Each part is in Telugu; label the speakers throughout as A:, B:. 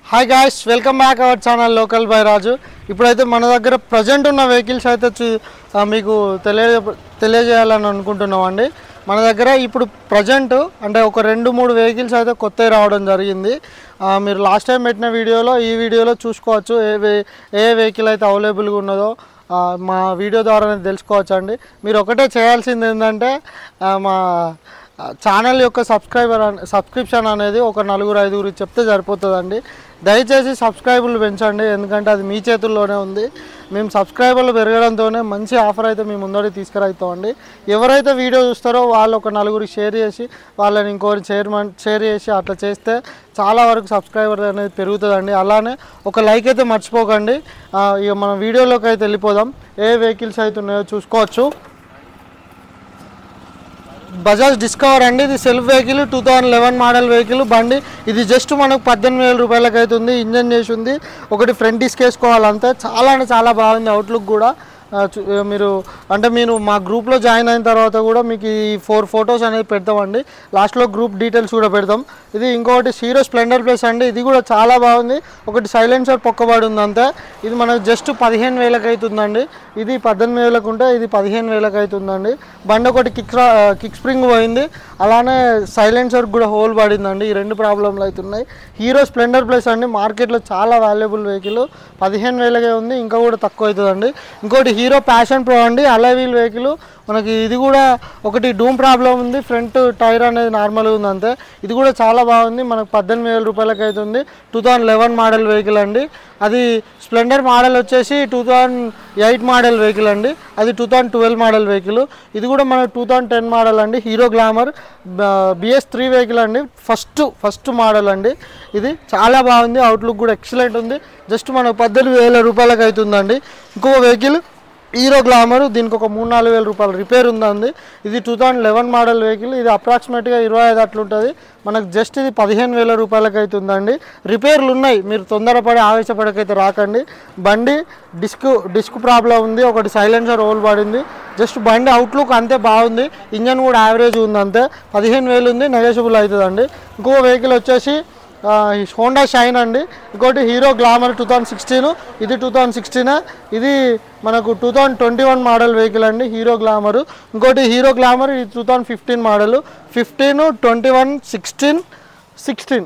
A: Hi guys, welcome back our channel local by Raju. ఇప్పుడైతే మన దగ్గర ప్రజెంట్ ఉన్న వెహికల్స్ అయితే మీకు తెలియజేయాలని అనుకుంటున్నామండి. మన దగ్గర ఇప్పుడు ప్రజెంట్ అంటే ఒక 2-3 వెహికల్స్ అయితే కొత్తవి రావడం జరిగింది. మీరు లాస్ట్ టైం పెట్టిన వీడియోలో ఈ వీడియోలో చూసుకోవచ్చు ఏ వెహికల్ అయితే అవైలబుల్గా ఉన్నదో మా వీడియో ద్వారా తెలుసుకోవచ్చు అండి. మీరు ఒకటే చేయాల్సింది ఏంటంటే మా ఛానల్ యొక్క సబ్స్క్రిప్షన్ అనేది ఒక 4-5 చెప్తే సరిపోతుందండి. దయచేసి సబ్స్క్రైబర్లు పెంచండి, ఎందుకంటే అది మీ చేతుల్లోనే ఉంది. మేము సబ్స్క్రైబర్లు పెరగడంతోనే మంచి ఆఫర్ అయితే మీ ముందరికి తీసుకురాయితామండి. ఎవరైతే వీడియో చూస్తారో వాళ్ళు ఒక 4 షేర్ చేసి వాళ్ళని ఇంకోటి షేర్ చేసి అట్లా చేస్తే చాలా వరకు సబ్స్క్రైబర్ అనేది పెరుగుతుందండి. అలానే ఒక లైక్ అయితే మర్చిపోకండి. ఇక మనం వీడియోలోకి అయితే వెళ్ళిపోదాం. ఏ వెహికల్స్ అయితే ఉన్నాయో చూసుకోవచ్చు. బజాజ్ డిస్కవర్ అండి, ఇది సెల్ఫ్ వెహికల్, 2011 మోడల్ వెహికల్ బండి. ఇది జస్ట్ మనకు 18,000 రూపాయలకి అవుతుంది. ఇంజన్ చేసి ఉంది, ఒకటి ఫ్రంట్ డిస్క్ వేసుకోవాలంతే. చాలా అంటే చాలా బాగుంది అవుట్లుక్ కూడా. మీరు మా గ్రూప్లో జాయిన్ అయిన తర్వాత కూడా మీకు ఈ 4 ఫొటోస్ అనేది పెడతామండి. లాస్ట్లో గ్రూప్ డీటెయిల్స్ కూడా పెడతాం. ఇది ఇంకొకటి హీరో స్ప్లెండర్ ప్లస్ అండి, ఇది కూడా చాలా బాగుంది. ఒకటి సైలెన్సర్ పొక్కబడి ఉంది అంతే. ఇది మనకు జస్ట్ 15,000కి అవుతుందండి. ఇది 18,000కు ఉంటే ఇది 15,000కి అవుతుందండి. బండి ఒకటి కిక్ స్ప్రింగ్ పోయింది, అలానే సైలెన్సర్ కూడా హోల్ పడిందండి. ఈ 2 ప్రాబ్లంలు అవుతున్నాయి. హీరో స్ప్లెండర్ ప్లస్ అండి, మార్కెట్లో చాలా వాల్యుబుల్ వెహికల్. 15,000కే ఉంది, ఇంకా కూడా తక్కువ అవుతుందండి. ఇంకోటి హీరో ప్యాషన్ ప్రో అండి, అలై వీల్ వెహికల్. మనకి ఇది కూడా ఒకటి డూమ్ ప్రాబ్లం ఉంది, ఫ్రంట్ టైర్ అనేది నార్మల్గా ఉంది అంతే. ఇది కూడా చాలా బాగుంది, మనకు 18,000 రూపాయలకి అవుతుంది. 2011 మోడల్ వెహికల్ అండి. అది స్ప్లెండర్ మోడల్ వచ్చేసి 2008 మోడల్ వెహికల్ అండి. అది 2012 మోడల్ వెహికల్. ఇది కూడా మనకు 2010 మోడల్ అండి. హీరో గ్లామర్ BS3 వెహికల్ అండి, ఫస్ట్ మోడల్ అండి. ఇది చాలా బాగుంది, అవుట్లుక్ కూడా ఎక్సలెంట్ ఉంది. జస్ట్ మనకు 18,000 రూపాయలకి అవుతుందండి. ఇంకొక వెహికల్ హీరో గ్లామర్, దీనికి ఒక 3-4 రూపాయలు రిపేర్ ఉందండి. ఇది 2011 మోడల్ వెహికల్. ఇది అప్రాక్సిమేట్గా 25 అట్లుంటుంది. మనకు జస్ట్ ఇది 15,000 రూపాయలకి అవుతుందండి. రిపేర్లు ఉన్నాయి, మీరు తొందరపడి ఆవేశపడకైతే రాకండి. బండి డిస్క్ ప్రాబ్లం ఉంది, ఒకటి సైలెన్సర్ హోల్ పడింది. జస్ట్ బండి అవుట్లుక్ అంతే బాగుంది, ఇంజన్ కూడా యావరేజ్ ఉంది అంతే. 15,000 ఉంది, నెగోషియబుల్ అవుతుందండి. ఇంకో వెహికల్ వచ్చేసి హోండా షైన్ అండి. ఇంకోటి హీరో గ్లామర్ 2016, ఇది 2016. ఇది మనకు 2021 మోడల్ వెహికల్ అండి, హీరో గ్లామరు. ఇంకోటి హీరో గ్లామర్, ఇది 2015 మోడల్. 15, 21, 16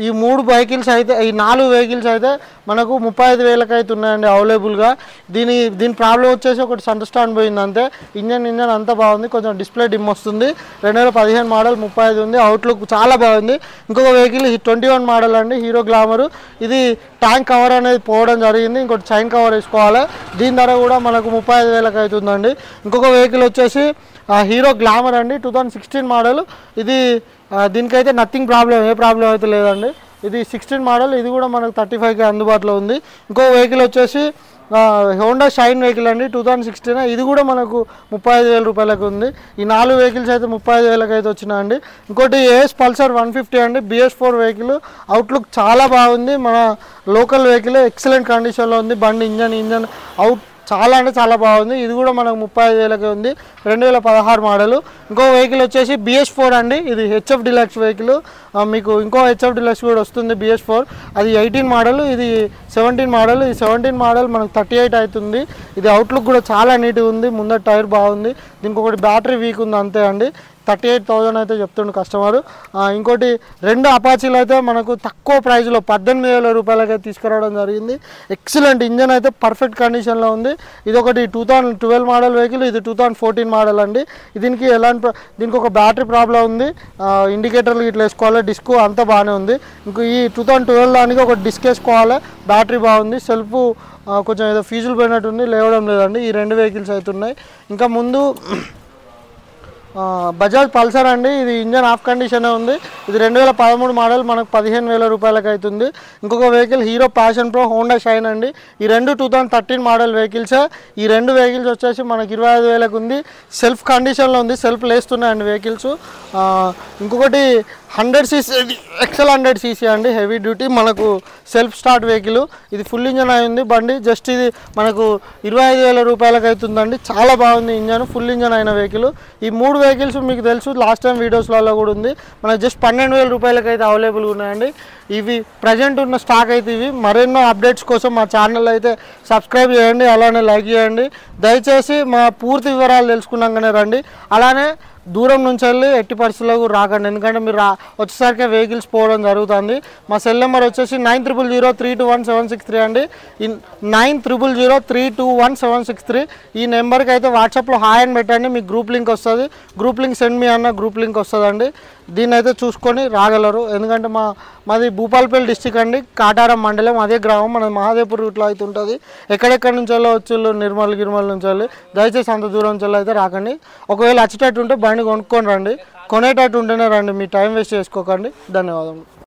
A: ఈ 3 వెహికల్స్ అయితే, ఈ 4 వెహికల్స్ అయితే మనకు 35,000కి అయితే ఉన్నాయండి అవైలబుల్గా. దీని ప్రాబ్లం వచ్చేసి ఒకటి సెంటర్ స్టాండ్ పోయింది అంతే. ఇంజన్ అంతా బాగుంది, కొంచెం డిస్ప్లే డిమ్ వస్తుంది. 2015 మోడల్, 35 ఉంది, అవుట్లుక్ చాలా బాగుంది. ఇంకొక వెహికల్ 21 మోడల్ అండి, హీరో గ్లామరు. ఇది ట్యాంక్ కవర్ అనేది పోవడం జరిగింది, ఇంకోటి చైన్ కవర్ వేసుకోవాలి. దీని ధర కూడా మనకు 35,000కి అవుతుందండి. ఇంకొక వెహికల్ వచ్చేసి హీరో గ్లామర్ అండి, 2016 మోడల్. ఇది దీనికైతే నథింగ్ ప్రాబ్లం, ఏ ప్రాబ్లం అయితే లేదండి. ఇది 16 మోడల్, ఇది కూడా మనకు 35కి అందుబాటులో ఉంది. ఇంకో వెహికల్ వచ్చేసి హోండా షైన్ వెహికల్ అండి, 2016. ఇది కూడా మనకు 35,000 రూపాయలకు ఉంది. ఈ 4 వెహికల్స్ అయితే 35,000కి అయితే వచ్చినాయండి. ఇంకోటి ఏఎస్ పల్సర్ 150 అండి, BS4 వెహికల్. అవుట్లుక్ చాలా బాగుంది, మన లోకల్ వెహికల్, ఎక్సలెంట్ కండిషన్లో ఉంది. బండి ఇంజన్ అవుట్ చాలా అంటే చాలా బాగుంది. ఇది కూడా మనకు 35,000కి ఉంది, 2016 మోడల్. ఇంకో వెహికల్ వచ్చేసి BS4 అండి, ఇది HF డిలక్స్ వెహికల్. మీకు ఇంకో HF డిలక్స్ కూడా వస్తుంది, BS4. అది 18 మోడల్, ఇది 17 మోడల్. ఈ 17 మోడల్ మనకు 38 అవుతుంది. ఇది అవుట్లుక్ కూడా చాలా నీట్గా ఉంది, ముందర టైర్ బాగుంది. దీనికి ఒకటి బ్యాటరీ వీక్ ఉంది అంతే అండి. 38,000 అయితే చెప్తుండు కస్టమరు. ఇంకోటి 2 అపాచీలు అయితే మనకు తక్కువ ప్రైస్లో 18,000 రూపాయలకి అయితే తీసుకురావడం జరిగింది. ఎక్సలెంట్ ఇంజన్ అయితే పర్ఫెక్ట్ కండిషన్లో ఉంది. ఇది ఒకటి 2012 మోడల్ వెహికల్, ఇది 2014 మోడల్ అండి. దీనికి ఒక బ్యాటరీ ప్రాబ్లం ఉంది, ఇండికేటర్లు ఇట్లా వేసుకోవాలి, డిస్క్ అంతా బాగానే ఉంది. ఇంకో ఈ 2012 దానికి ఒక డిస్క్ వేసుకోవాలి, బ్యాటరీ బాగుంది. సెల్ఫ్ కొంచెం ఏదో ఫీజులు పోయినట్టుంది, లేవడం లేదండి. ఈ 2 వెహికల్స్ అవుతున్నాయి. ఇంకా ముందు బజాజ్ పల్సర్ అండి, ఇది ఇంజన్ ఆఫ్ కండిషన్ ఉంది. ఇది 2013 మోడల్, మనకు 15,000 రూపాయలకి అవుతుంది. ఇంకొక vehicle hero passion pro Honda shine అండి. ఈ 2 2013 మోడల్ వెహికల్స్. ఈ 2 వెహికల్స్ వచ్చేసి మనకు 25,000కి ఉంది. సెల్ఫ్ కండిషన్లో ఉంది, సెల్ఫ్ లేస్తున్నాయండి వెహికల్స్. ఇంకొకటి 100 cc XL 100 cc అండి, హెవీ డ్యూటీ మనకు సెల్ఫ్ స్టార్ట్ వెహికల్. ఇది ఫుల్ ఇంజన్ అయింది బండి. జస్ట్ ఇది మనకు 25,000 రూపాయలకి అవుతుందండి. చాలా బాగుంది ఇంజన్, ఫుల్ ఇంజన్ అయిన వెహికల్. ఈ 3 వెహికల్స్ మీకు తెలుసు, లాస్ట్ టైం వీడియోస్లలో కూడా ఉంది. మనకు జస్ట్ 12,000 రూపాయలకి అయితే అవైలబుల్గా ఉన్నాయండి. ఇవి ప్రజెంట్ ఉన్న స్టాక్ అయితే ఇవి. మరెన్నో అప్డేట్స్ కోసం మా ఛానల్ అయితే సబ్స్క్రైబ్ చేయండి, అలానే లైక్ చేయండి. దయచేసి మా పూర్తి వివరాలు తెలుసుకున్నాకనే రండి. అలానే దూరం నుంచి వెళ్ళి ఎట్టి పరిస్థితుల్లో కూడా రాకండి, ఎందుకంటే మీరు వచ్చేసరికి వెహికల్స్ పోవడం జరుగుతుంది. మా సెల్ నెంబర్ వచ్చేసి 9000321763 అండి. 9000321763. ఈ నెంబర్కి అయితే వాట్సాప్లో హాయ్ అని పెట్టండి, మీకు గ్రూప్ లింక్ వస్తుంది. గ్రూప్ లింక్ సెండ్ మీ అన్న గ్రూప్ లింక్ వస్తుందండి. దీన్ని అయితే చూసుకొని రాగలరు, ఎందుకంటే మాది భూపాలపల్లి డిస్టిక్ అండి, కాటారం మండలం, అదే గ్రామం. మనది మహాదేవ్పూర్ రూట్లో అయితే ఉంటుంది. ఎక్కడెక్కడి నుంచి వచ్చి నిర్మల్ నుంచి వెళ్ళి దయచేసి అంత దూరం నుంచి అయితే రాకండి. ఒకవేళ వచ్చేటట్టు ఉంటే బండి కొనుక్కొని రండి, కొనేటట్టు ఉంటేనే రండి, మీ టైం వేస్ట్ చేసుకోకండి. ధన్యవాదములు.